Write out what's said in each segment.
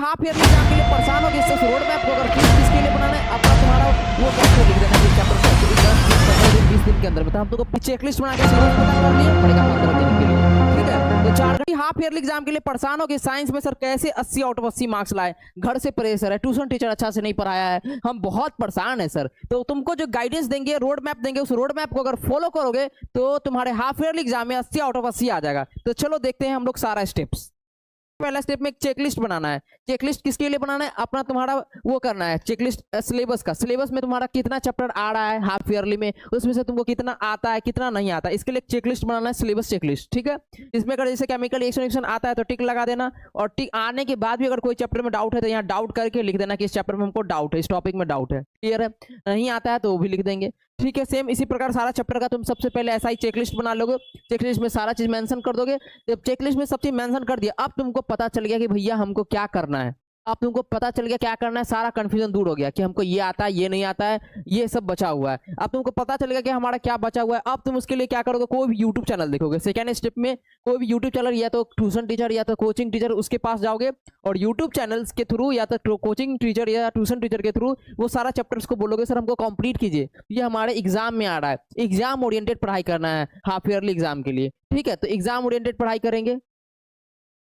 Half yearly exam के लिए परेशान हो गए, सिर्फ रोड मैप को अगर किसके लिए बनाना है अपना तुम्हारा वो कैसे लिख देना है चैप्टर 10 दिन 15 दिन 20 दिन के अंदर में। तो हम तुमको चेकलिस्ट बना के सिलेबस पता कर लिए पड़ेगा 15 दिन के लिए, ठीक है। तो 4 घंटे हाफ ईयरली एग्जाम के लिए परेशान हो गए, साइंस में सर कैसे 80 आउट ऑफ 80 मार्क्स लाए, घर से प्रेशर है, ट्यूशन टीचर अच्छा से नहीं पढ़ाया है, हम बहुत परेशान है सर। तो तुमको जो गाइडेंस देंगे, रोड मैप देंगे, उस रोड मैप को अगर फॉलो करोगे तो तुम्हारे हाफ ईयरली एग्जाम में 80 आउट ऑफ 80 आ जाएगा। तो चलो देखते हैं हम लोग सारा स्टेप्स। पहला स्टेप में एक चेकलिस्ट बनाना है। चेकलिस्ट किसके लिए बनाना है? अपना तुम्हारा वो करना है चेकलिस्ट सिलेबस का। सिलेबस में तुम्हारा कितना चैप्टर आ रहा है हाफ ईयरली में, उसमें से तुमको कितना आता है कितना नहीं आता है, इसके लिए चेकलिस्ट बनाना है, सिलेबस चेकलिस्ट, ठीक है। इसमें अगर जैसे केमिकल रिएक्शन आता है तो टिक लगा देना, और टिक आने के बाद भी अगर कोई चैप्टर में डाउट है तो यहाँ डाउट करके लिख देना कि इस चैप्टर में हमको डाउट है, इस टॉपिक में डाउट है, क्लियर है। नहीं आता है तो वो भी लिख देंगे, ठीक है। सेम इसी प्रकार सारा चैप्टर का तुम सबसे पहले ऐसा ही चेकलिस्ट बना लोगे। चेकलिस्ट में सारा चीज मेंशन कर दोगे। जब चेकलिस्ट में सब चीज मेंशन कर दिया, अब तुमको पता चल गया कि भैया हमको क्या करना है। अब तुमको पता चल गया क्या करना है, सारा कंफ्यूजन दूर हो गया कि हमको ये आता है ये नहीं आता है, ये सब बचा हुआ है। अब तुमको पता चल गया कि हमारा क्या बचा हुआ है। अब तुम उसके लिए क्या करोगे, कोई भी यूट्यूब चैनल देखोगे। सेकेंड स्टेप में कोई भी यूट्यूब चैनल, या तो ट्यूशन टीचर या तो कोचिंग टीचर, उसके पास जाओगे और यूट्यूब चैनल्स के थ्रू या तो कोचिंग टीचर या ट्यूशन टीचर के थ्रू वो सारा चैप्टर्स को बोलोगे सर हमको कंप्लीट कीजिए, ये हमारे एग्जाम में आ रहा है। एग्जाम ओरिएंटेड पढ़ाई करना है हाफ ईयरली एग्जाम के लिए, ठीक है। तो एग्जाम ओरिएंटेड पढ़ाई करेंगे,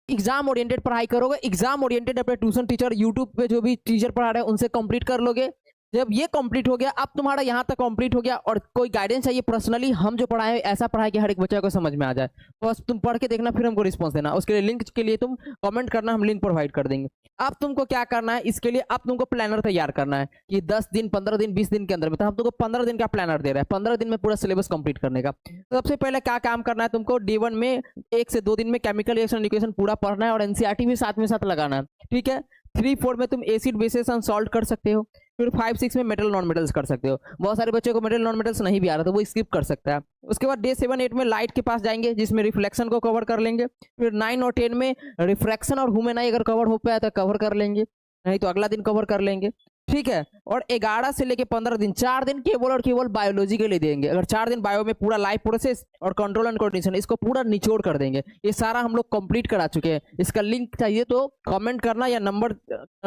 एग्जाम ओरिएंटेड पढ़ाई करोगे। एग्जाम ओरिएंटेड अपने ट्यूशन टीचर यूट्यूब पे जो भी टीचर पढ़ा रहे हैं उनसे कंप्लीट कर लोगे। जब ये कंप्लीट हो गया, अब तुम्हारा यहाँ तक कंप्लीट हो गया और कोई गाइडेंस चाहिए पर्सनली, हम जो पढ़ाए ऐसा पढ़ाए कि हर एक बच्चे को समझ में आ जाए, बस तुम पढ़ के देखना फिर हमको रिस्पॉन्स देना। उसके लिए लिंक के लिए तुम कमेंट करना, हम लिंक प्रोवाइड कर देंगे। अब तुमको क्या करना है, इसके लिए अब तुमको प्लानर तैयार करना है कि 10 दिन 15 दिन 20 दिन के अंदर में। तो हम तुमको 15 दिन का प्लानर दे रहे हैं, 15 दिन में पूरा सिलेबस कंप्लीट करने का। तो सबसे पहले क्या काम करना है तुमको, D1 में 1 से 2 दिन में केमिकल रिएक्शन इक्वेशन पूरा पढ़ना है और एनसीईआरटी भी साथ में साथ लगाना है, ठीक है। 3-4 में तुम एसिड बेसिस एंड सॉल्ट कर सकते हो, फिर 5-6 में मेटल नॉन मेटल्स कर सकते हो। बहुत सारे बच्चों को मेटल नॉन मेटल्स नहीं भी आ रहा तो वो स्किप कर सकता है। उसके बाद डे 7-8 में लाइट के पास जाएंगे जिसमें रिफ्लेक्शन को कवर कर लेंगे। फिर 9 और 10 में रिफ्रैक्शन और ह्यूमन आई अगर कवर हो पाया तो कवर कर लेंगे, नहीं तो अगला दिन कवर कर लेंगे, ठीक है। और 11 से लेके 15 दिन 4 दिन केवल और केवल बायोलॉजी के लिए देंगे। अगर 4 दिन बायो में पूरा लाइफ प्रोसेस और कंट्रोल एंड कोऑर्डिनेशन इसको पूरा निचोड़ कर देंगे। ये सारा हम लोग कंप्लीट करा चुके हैं। इसका लिंक चाहिए तो कमेंट करना, या नंबर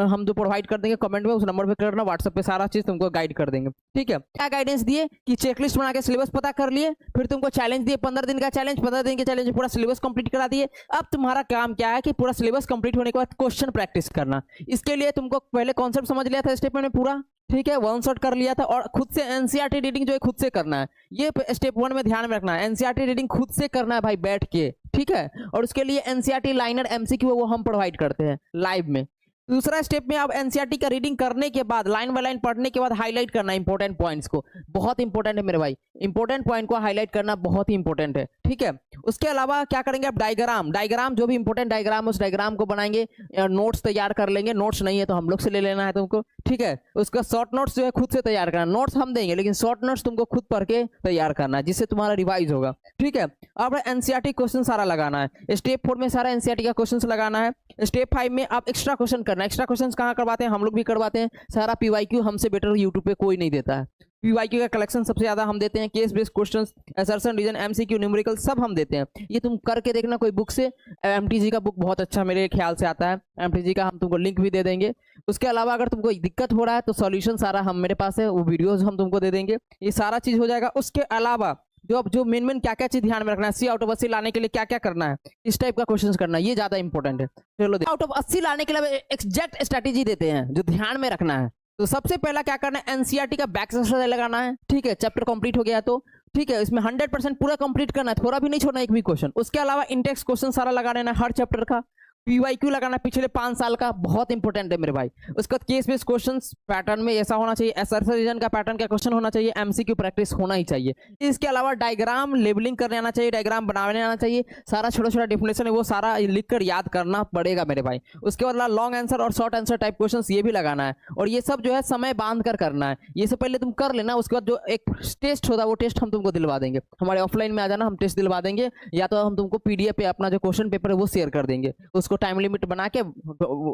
हम जो प्रोवाइड कर देंगे कमेंट में उस नंबर पे करना, व्हाट्सएप पे सारा चीज तुमको गाइड कर देंगे, ठीक है। क्या गाइडेंस दिए कि चेकलिस्ट बना के सिलेबस पता कर लिए, फिर तुमको चैलेंज दिए 15 दिन का चैलेंज, 15 दिन के चैलेंज में पूरा सिलेबस कंप्लीट करा दिए। अब तुम्हारा काम क्या है कि पूरा सिलेबस कंप्लीट होने के बाद क्वेश्चन प्रैक्टिस करना। इसके लिए तुमको पहले कॉन्सेप्ट समझ लिया था स्टेप में पूरा, ठीक है, वन शॉट कर लिया था, और खुद से एनसीईआरटी रीडिंग जो है खुद से करना है। ये स्टेप 1 में ध्यान में रखना है, एनसीईआरटी रीडिंग खुद से करना है भाई बैठ के, ठीक है। और उसके लिए एनसीईआरटी लाइनर एमसीक्यू वो हम प्रोवाइड करते हैं लाइव में। दूसरा स्टेप में अब एनसीईआरटी का रीडिंग करने के बाद लाइन बाय लाइन पढ़ने के बाद हाईलाइट करना इंपॉर्टेंट पॉइंट्स को। बहुत इंपॉर्टेंट है मेरे भाई, इंपॉर्टेंट पॉइंट को हाईलाइट करना बहुत ही इंपॉर्टेंट है, ठीक है। उसके अलावा क्या करेंगे अब, डायग्राम जो भी इंपॉर्टेंट डायग्राम उस डायग्राम को बनाएंगे, नोट्स तैयार कर लेंगे। नोट्स नहीं है तो हम लोग से ले लेना है तुमको, ठीक है। उसका शॉर्ट नोट्स जो है खुद से तैयार करना, नोट्स हम देंगे लेकिन शॉर्ट नोट्स तुमको खुद पढ़ के तैयार करना है जिससे तुम्हारा रिवाइज होगा, ठीक है। अब एनसीईआरटी क्वेश्चन सारा लगाना है। स्टेप 4 में सारा एनसीईआरटी का क्वेश्चन लगाना है। स्टेप 5 में आप एक्स्ट्रा क्वेश्चन करना है। एक्स्ट्रा क्वेश्चन कहाँ करवाते हैं, हम लोग भी करवाते हैं। सारा पीवाईक्यू हमसे बेटर यूट्यूब पे कोई नहीं देता है। पीवाईक्यू का कलेक्शन सबसे ज्यादा हम देते हैं, case based questions, assertion, reason, MCQ, numerical सब हम देते हैं। ये तुम करके देखना कोई बुक से। एमटीजी का बुक बहुत अच्छा मेरे ख्याल से आता है, एमटीजी का हम तुमको लिंक भी दे देंगे। उसके अलावा अगर तुमको दिक्कत हो रहा है तो सॉल्यूशन सारा हम मेरे पास है, वो वीडियोज हम तुमको दे देंगे। ये सारा चीज हो जाएगा। उसके अलावा जो मेन क्या क्या चीज ध्यान में रखना है, 80 आउट ऑफ 80 लाने के लिए क्या क्या करना है, इस टाइप का क्वेश्चंस करना है, ये ज्यादा इंपॉर्टेंट है। चलो आउट ऑफ 80 लाने के लिए एग्जैक्ट स्ट्रेटेजी देते हैं जो ध्यान में रखना है। तो सबसे पहला क्या करना है, एनसीईआरटी का बैक एक्सरसाइज लगाना है, ठीक है। चैप्टर कंप्लीट हो गया तो ठीक है, इसमें 100% पूरा कंप्लीट करना है, थोड़ा भी नहीं छोड़ना एक भी क्वेश्चन। उसके अलावा इंटेक्स क्वेश्चन सारा लगा लेना हर चैप्टर का। पीवाईक्यू लगाना पिछले 5 साल का, बहुत इंपॉर्टेंट है मेरे भाई। उसका केस बेस्ड क्वेश्चंस पैटर्न में ऐसा होना चाहिए, असर्शन रीजन का पैटर्न का क्वेश्चन होना चाहिए, एमसीक्यू प्रैक्टिस होना ही चाहिए। इसके अलावा डायग्राम लेबलिंग करने आना चाहिए, डायग्राम बनाने आना चाहिए। सारा छोटा छोटा डेफिनेशन है वो सारा लिखकर याद करना पड़ेगा मेरे भाई। उसके बाद लॉन्ग आंसर और शॉर्ट आंसर टाइप क्वेश्चंस ये भी लगाना है, और ये सब जो है समय बांध कर करना है। ये सब पहले तुम कर लेना। उसके बाद जो एक टेस्ट होता है वो टेस्ट हम तुमको दिलवा देंगे, हमारे ऑफलाइन में आ जाना, हम टेस्ट दिलवा देंगे, या तो हम तुमको पीडीएफ पे अपना जो क्वेश्चन पेपर है वो शेयर कर देंगे। उसको टाइम लिमिट बना के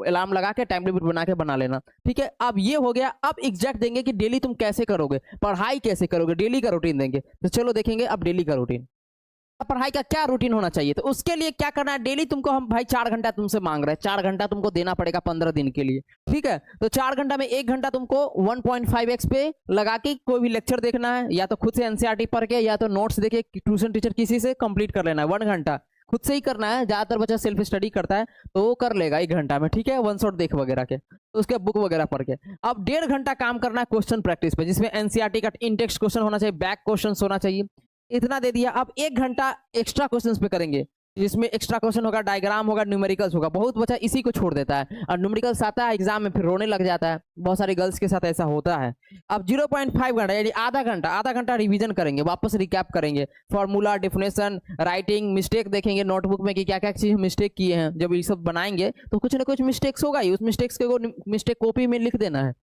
अलार्म लगा के टाइम लिमिट बना के बना लेना, ठीक है। अब ये हो गया। अब एग्जैक्ट देंगे कि डेली तुम कैसे करोगे, पढ़ाई कैसे करोगे, डेली का रूटीन देंगे। तो चलो देखेंगे अब डेली का रूटीन। पढ़ाई का क्या रूटीन होना चाहिए। तो उसके लिए क्या करना है, डेली तुमको हम भाई 4 घंटा तुमसे मांग रहे हैं, 4 घंटा तुमको देना पड़ेगा 15 दिन के लिए, ठीक है। तो 4 घंटा में 1 घंटा तुमको 1.5x पे लगा के कोई भी लेक्चर देखना है, या तो खुद से एनसीईआरटी पढ़ के या तो नोट्स देके ट्यूशन टीचर किसी से कंप्लीट कर लेना है। 1 घंटा खुद से ही करना है, ज्यादातर बच्चा सेल्फ स्टडी करता है तो वो कर लेगा 1 घंटा में, ठीक है, वन शॉट देख वगैरह के, तो उसके बुक वगैरह पढ़ के। अब 1.5 घंटा काम करना है क्वेश्चन प्रैक्टिस पे, जिसमें एनसीईआरटी का इंटेक्स्ट क्वेश्चन होना चाहिए, बैक क्वेश्चन होना चाहिए, इतना दे दिया। अब 1 घंटा एक्स्ट्रा क्वेश्चंस पे करेंगे, जिसमें एक्स्ट्रा क्वेश्चन होगा, डायग्राम होगा, न्यूमेरिकल्स होगा। बहुत बच्चा इसी को छोड़ देता है और न्यूमेरिकल्स आता है एग्जाम में फिर रोने लग जाता है, बहुत सारी गर्ल्स के साथ ऐसा होता है। अब 0.5 घंटा यानी आधा घंटा रिवीजन करेंगे, वापस रिकैप करेंगे, फॉर्मूला, डेफिनेशन, राइटिंग, मिस्टेक देखेंगे नोटबुक में कि क्या क्या चीज मिस्टेक किए हैं। जब ये सब बनाएंगे तो कुछ ना कुछ मिस्टेक्स होगा ही, उस मिस्टेक्स को मिस्टेक कॉपी में लिख देना है,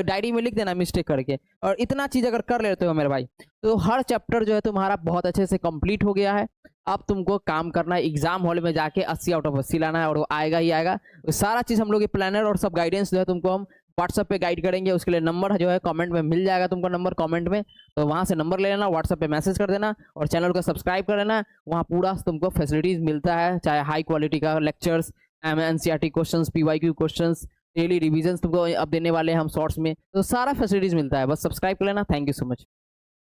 डायरी में लिख देना मिस्टेक करके। और इतना चीज अगर कर लेते हो मेरे भाई तो हर चैप्टर जो है तुम्हारा बहुत अच्छे से कंप्लीट हो गया है। अब तुमको काम करना है, एग्जाम हॉल में जाके 80 आउट ऑफ 80 लाना है, और वो आएगा ही आएगा। तो सारा चीज हम लोग ये प्लानर और सब गाइडेंस जो है तुमको हम व्हाट्सएप पे गाइड करेंगे। उसके लिए नंबर जो है कमेंट में मिल जाएगा तुमको, नंबर कमेंट में, तो वहां से नंबर ले लेना, व्हाट्सएप पे मैसेज कर देना और चैनल को सब्सक्राइब कर लेना। वहाँ पूरा तुमको फैसिलिटीज मिलता है, चाहे हाई क्वालिटी का lectures, NCERT questions, PYQ questions, daily revision तुमको अब देने वाले हैं हम शॉर्ट्स में, तो सारा फैसिलिटीज मिलता है। बस सब्सक्राइब कर लेना। Thank you so much.